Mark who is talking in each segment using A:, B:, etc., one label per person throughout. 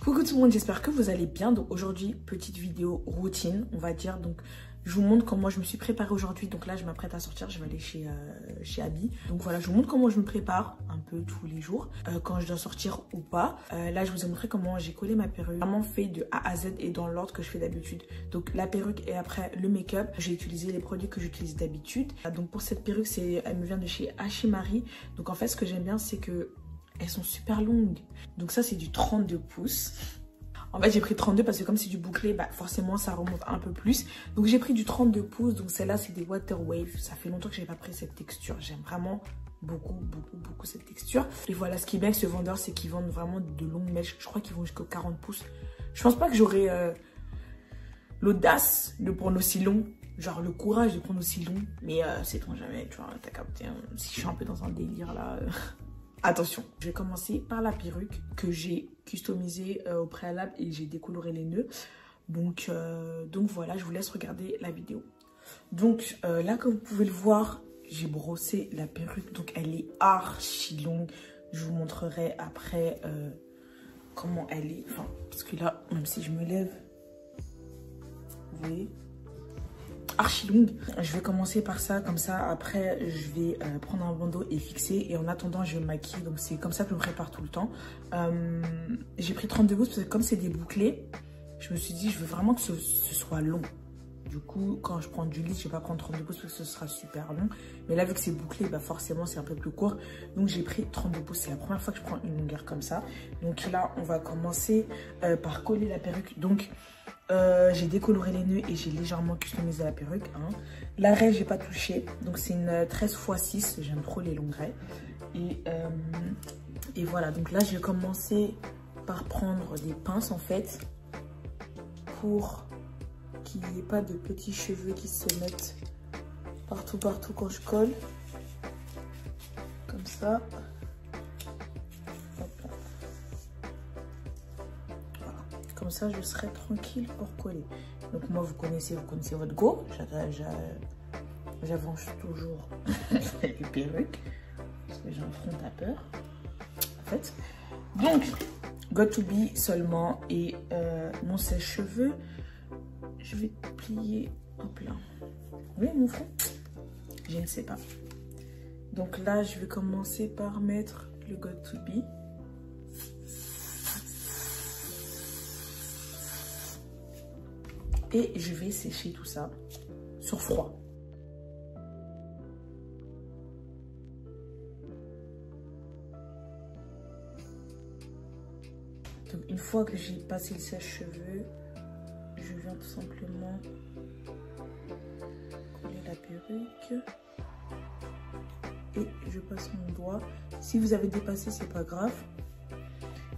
A: Coucou tout le monde, j'espère que vous allez bien. Donc aujourd'hui, petite vidéo routine, on va dire. Donc je vous montre comment je me suis préparée aujourd'hui. Donc là, je m'apprête à sortir, je vais aller chez Abby. Donc voilà, je vous montre comment je me prépare un peu tous les jours, quand je dois sortir ou pas. Là, je vous ai montré comment j'ai collé ma perruque. Vraiment fait de A à Z et dans l'ordre que je fais d'habitude. Donc la perruque et après le make-up. J'ai utilisé les produits que j'utilise d'habitude. Donc pour cette perruque, elle me vient de chez Hachimari. Donc en fait, ce que j'aime bien, c'est que elles sont super longues. Donc ça, c'est du 32 pouces. En fait, j'ai pris 32 parce que comme c'est du bouclé, bah forcément, ça remonte un peu plus. Donc j'ai pris du 32 pouces. Donc celle-là, c'est des Water Wave. Ça fait longtemps que je n'avais pas pris cette texture. J'aime vraiment beaucoup cette texture. Et voilà, ce qui est bien avec ce vendeur, c'est qu'ils vendent vraiment de longues mèches. Je crois qu'ils vont jusqu'aux 40 pouces. Je pense pas que j'aurai l'audace de prendre aussi long. Genre le courage de prendre aussi long. Mais sait-on jamais, tu vois, t'as capté. Hein, si je suis un peu dans un délire là... Attention, je vais commencer par la perruque que j'ai customisée au préalable et j'ai décoloré les nœuds. Donc voilà, je vous laisse regarder la vidéo. Donc là, comme vous pouvez le voir, j'ai brossé la perruque. Donc elle est archi longue. Je vous montrerai après comment elle est. Enfin, parce que là, même si je me lève, vous voyez, archi longue. Je vais commencer par ça, comme ça après je vais prendre un bandeau et fixer, et en attendant je vais me maquiller. Donc c'est comme ça que je me prépare tout le temps. J'ai pris 32 pouces parce que comme c'est des bouclés, je me suis dit je veux vraiment que ce soit long. Du coup quand je prends du lit, je vais pas prendre 32 pouces parce que ce sera super long, mais là vu que c'est bouclé, bah forcément c'est un peu plus court. Donc j'ai pris 32 pouces, c'est la première fois que je prends une longueur comme ça. Donc là on va commencer par coller la perruque. Donc j'ai décoloré les nœuds et j'ai légèrement customisé la perruque. Hein. La raie, j'ai pas touché. Donc c'est une 13 x 6. J'aime trop les longues raies. Et voilà. Donc là, je vais commencer par prendre des pinces en fait. Pour qu'il n'y ait pas de petits cheveux qui se mettent partout quand je colle. Comme ça. Comme ça, je serai tranquille pour coller. Donc moi, vous connaissez votre go. J'avance toujours les perruques. Parce que j'ai un front à peur. En fait. Donc, got to be seulement. Et mon sèche-cheveux, je vais plier en plein. Oui, mon front? Je ne sais pas. Donc là, je vais commencer par mettre le got to be. Et je vais sécher tout ça sur froid. Donc une fois que j'ai passé le sèche-cheveux, je viens tout simplement coller la perruque. Et je passe mon doigt. Si vous avez dépassé, c'est pas grave.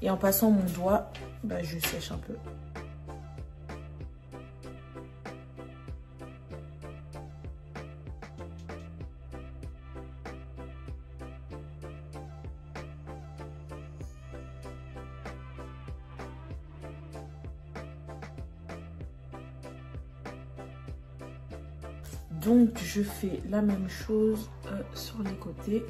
A: Et en passant mon doigt, bah, je sèche un peu. Donc je fais la même chose sur les côtés.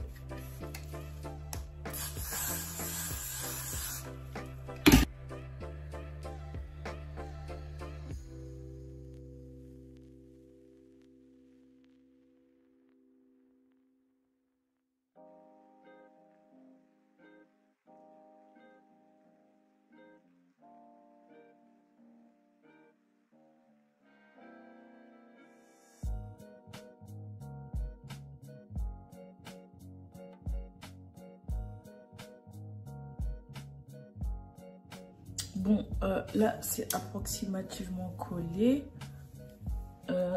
A: Bon, là, c'est approximativement collé.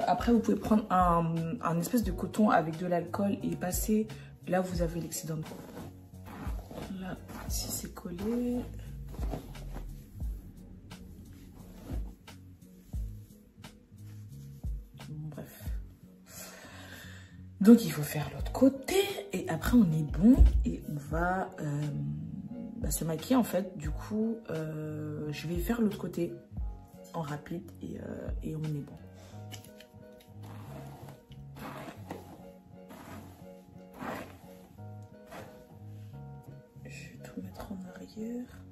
A: Après, vous pouvez prendre un espèce de coton avec de l'alcool et passer. Là, vous avez l'excédent de coton. Là, si c'est collé. Bon, bref. Donc, il faut faire l'autre côté. Et après, on est bon. Et on va... se maquiller en fait. Du coup je vais faire l'autre côté en rapide et on est bon. Je vais tout mettre en arrière.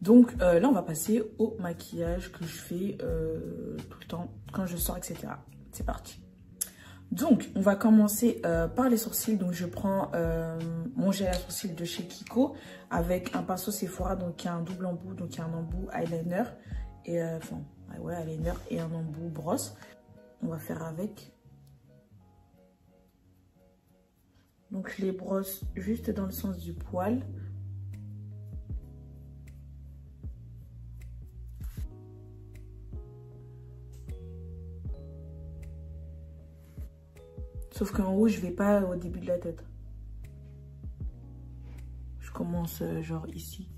A: Donc là, on va passer au maquillage que je fais tout le temps quand je sors, etc. C'est parti. Donc, on va commencer par les sourcils. Donc, je prends mon gel à sourcils de chez Kiko avec un pinceau Sephora, donc il y a un double embout, donc il y a un embout eyeliner et enfin, ouais, eyeliner et un embout brosse. On va faire avec. Donc, je les brosse juste dans le sens du poil. Sauf qu'en haut, je vais pas au début de la tête. Je commence genre ici.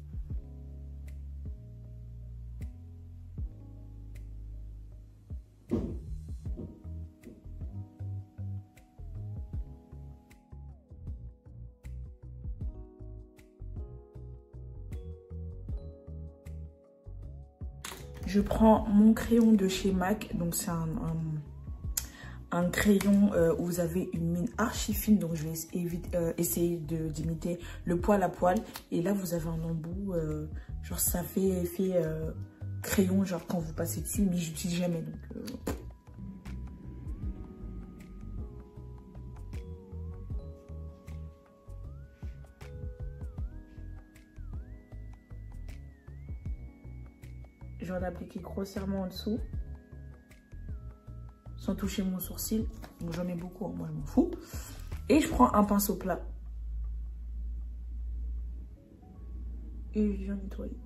A: Je prends mon crayon de chez MAC. Donc c'est un crayon où vous avez une mine archi fine, donc je vais essayer d'imiter le poil à poil. Et là, vous avez un embout, genre ça fait effet crayon, genre quand vous passez dessus, mais j'utilise jamais. Donc, je vais en appliquer grossièrement en dessous, sans toucher mon sourcil. Donc j'en ai beaucoup, hein, moi je m'en fous. Et je prends un pinceau plat. Et je viens nettoyer.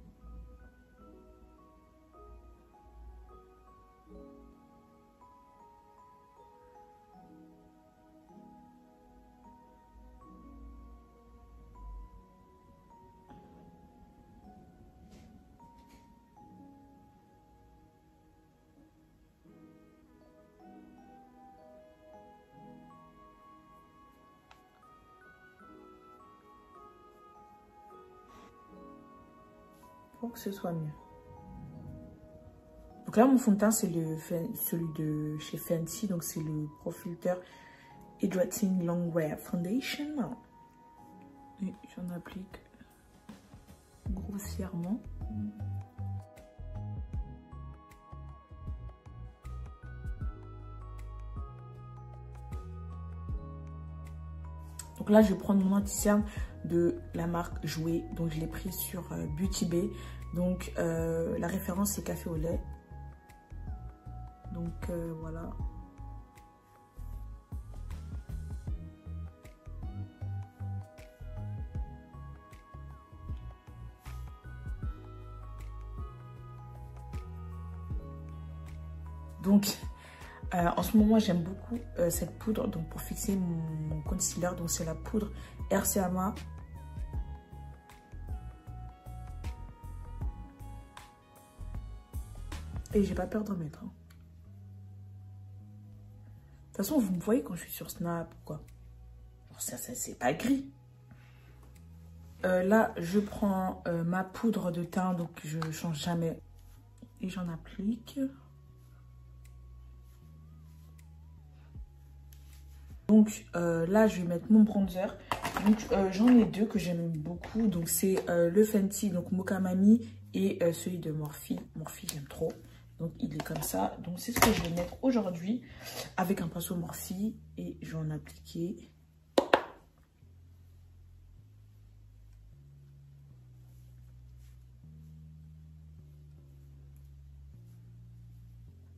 A: Pour que ce soit mieux. Donc là, mon fond de teint, c'est celui de chez Fenty. Donc c'est le Pro Filter Hydrating Longwear Foundation. Et j'en applique grossièrement. Donc là, je vais prendre mon anti-cerne de la marque Jouer. Donc je l'ai pris sur Beauty Bay. Donc la référence, c'est café au lait. Donc voilà. Donc en ce moment, j'aime beaucoup cette poudre. Donc pour fixer mon concealer, donc c'est la poudre RCMA. Et j'ai pas peur d'en mettre. Hein. De toute façon, vous me voyez quand je suis sur Snap ou quoi. Ça c'est pas gris. Là, je prends ma poudre de teint, donc je change jamais. Et j'en applique. Donc là, je vais mettre mon bronzer. Donc j'en ai deux que j'aime beaucoup. Donc c'est le Fenty, donc Mocha Mami, et celui de Morphe. Morphe, j'aime trop. Donc il est comme ça. Donc c'est ce que je vais mettre aujourd'hui avec un pinceau Morphe. Et je vais en appliquer.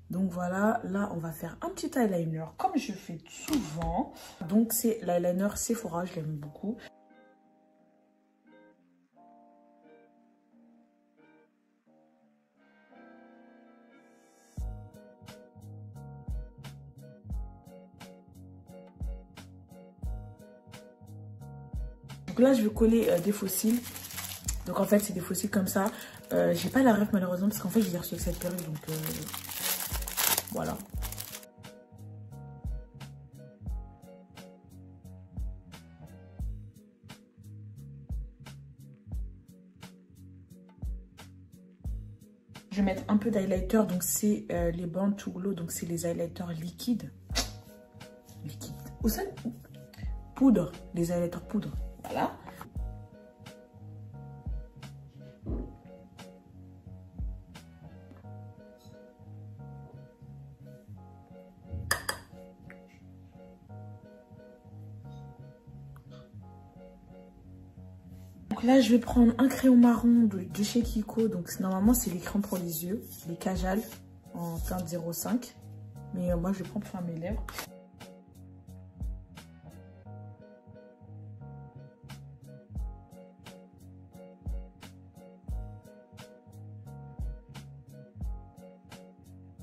A: Donc voilà, là on va faire un petit eyeliner comme je fais souvent. Donc c'est l'eyeliner Sephora, je l'aime beaucoup. Donc là je vais coller des faux cils. Donc en fait c'est des faux cils comme ça. J'ai pas la ref malheureusement parce qu'en fait je l'ai reçu avec cette perruque, donc voilà. Je vais mettre un peu d'highlighter, donc c'est les Born to Glow, donc c'est les highlighters liquides. Liquide. Où ça? Poudre, les highlighters poudre. Voilà. Donc là, je vais prendre un crayon marron de chez Kiko. Donc normalement, c'est les crayons pour les yeux, les Kajal en teinte 05. Mais moi, je vais prendre pour faire mes lèvres.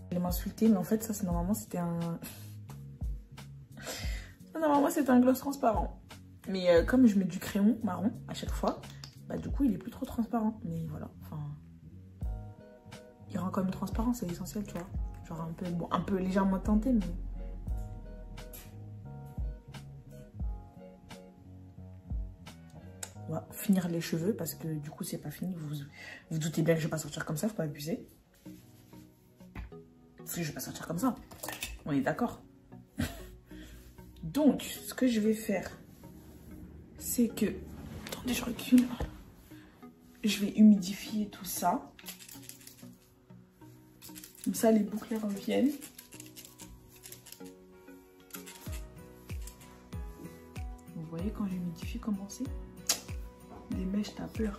A: Je vais m'insulter, mais en fait, ça, c'est normalement, c'était un... Normalement, c'est un gloss transparent. Mais comme je mets du crayon marron à chaque fois, bah du coup, il est plus trop transparent. Mais voilà, enfin... Il rend quand même transparent, c'est essentiel, tu vois. Genre un peu, bon, un peu légèrement teinté, mais... On va finir les cheveux parce que du coup, c'est pas fini. Vous doutez bien que je vais pas sortir comme ça, faut pas abuser. Parce que je vais pas sortir comme ça. On est d'accord. Donc, ce que je vais faire, c'est que... Attendez, je recule. Je vais humidifier tout ça. Comme ça, les boucles reviennent. Vous voyez quand j'humidifie comment c'est? Des mèches, t'as peur.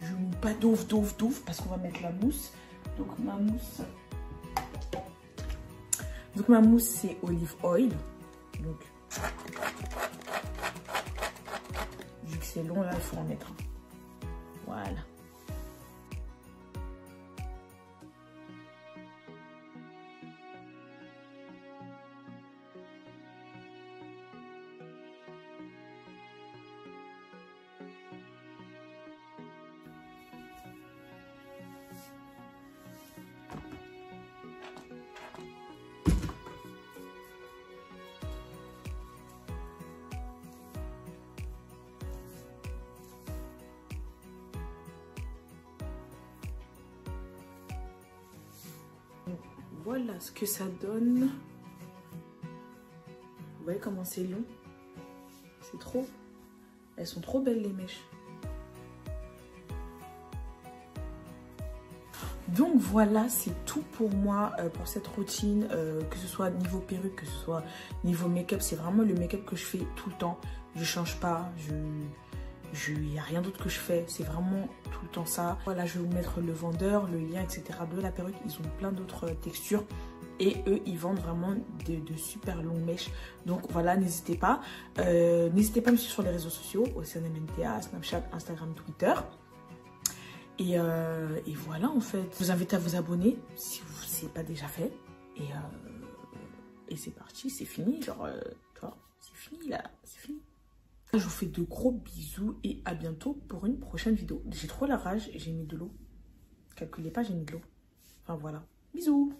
A: Je mous pas d'ouf parce qu'on va mettre la mousse. Donc ma mousse c'est olive oil. Donc vu que c'est long là, il faut en mettre un. Voilà. Voilà ce que ça donne. Vous voyez comment c'est long? C'est trop. Elles sont trop belles les mèches. Donc voilà, c'est tout pour moi pour cette routine, que ce soit niveau perruque, que ce soit niveau make-up. C'est vraiment le make-up que je fais tout le temps. Je change pas, il n'y a rien d'autre que je fais, c'est vraiment tout le temps ça. Voilà, je vais vous mettre le vendeur, le lien, etc. de la perruque. Ils ont plein d'autres textures et eux, ils vendent vraiment de super longues mèches. Donc voilà, n'hésitez pas. N'hésitez pas à me suivre sur les réseaux sociaux, OceanMNTA, Snapchat, Instagram, Twitter. Et voilà, en fait. Je vous invite à vous abonner si ce n'est pas déjà fait. Et c'est parti, c'est fini. Genre, c'est fini là, c'est fini. Je vous fais de gros bisous et à bientôt pour une prochaine vidéo. J'ai trop la rage et j'ai mis de l'eau. Calculez pas, j'ai mis de l'eau. Enfin voilà. Bisous.